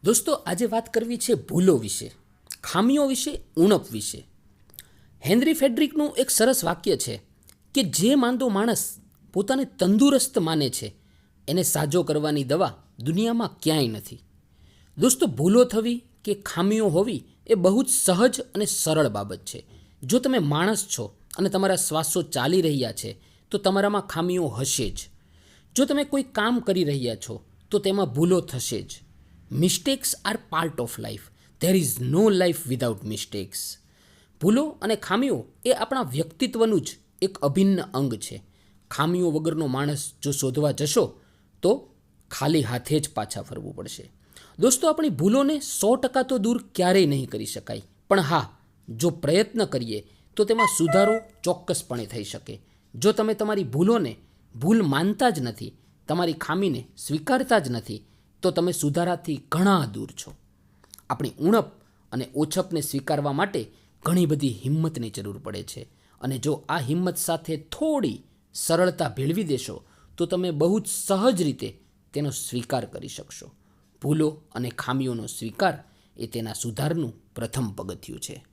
દોસ્તો, આજે વાત કરવી છે ભૂલો વિશે, ખામીઓ વિશે, ઉણપ વિશે. હેનરી ફેડરિકનું એક સરસ વાક્ય છે કે જે માંદો માણસ પોતાને તંદુરસ્ત માને છે એને સાજો કરવાની દવા દુનિયામાં ક્યાંય નથી. દોસ્તો, ભૂલો થવી કે ખામીઓ હોવી એ બહુ જ સહજ અને સરળ બાબત છે. જો તમે માણસ છો અને તમારા શ્વાસો ચાલી રહ્યા છે તો તમારામાં ખામીઓ હશે જ. જો તમે કોઈ કામ કરી રહ્યા છો તો તેમાં ભૂલો થશે જ. Mistakes are part of life. There is no life without mistakes. ભૂલો અને ખામીઓ એ આપણા વ્યક્તિત્વનું જ એક અભિન્ન અંગ છે. ખામીઓ વગરનો માણસ જો શોધવા જશો તો ખાલી હાથે જ પાછા ફરવું પડશે. દોસ્તો, આપણી ભૂલોને 100% તો દૂર ક્યારેય નહીં કરી શકાય, પણ હા, જો પ્રયત્ન કરીએ તો તેમાં સુધારો ચોક્કસપણે થઈ શકે. જો તમે તમારી ભૂલોને ભૂલ માનતા જ નથી, તમારી ખામીને સ્વીકારતા જ નથી, તો તમે સુધારાથી ઘણા દૂર છો. આપણી ઉણપ અને ઓછપને સ્વીકારવા માટે ઘણી બધી હિંમતની જરૂર પડે છે, અને જો આ હિંમત સાથે થોડી સરળતા ભેળવી દેશો તો તમે બહુ જ સહજ રીતે તેનો સ્વીકાર કરી શકશો. ભૂલો અને ખામીઓનો સ્વીકાર એ તેના સુધારનું પ્રથમ પગથિયું છે.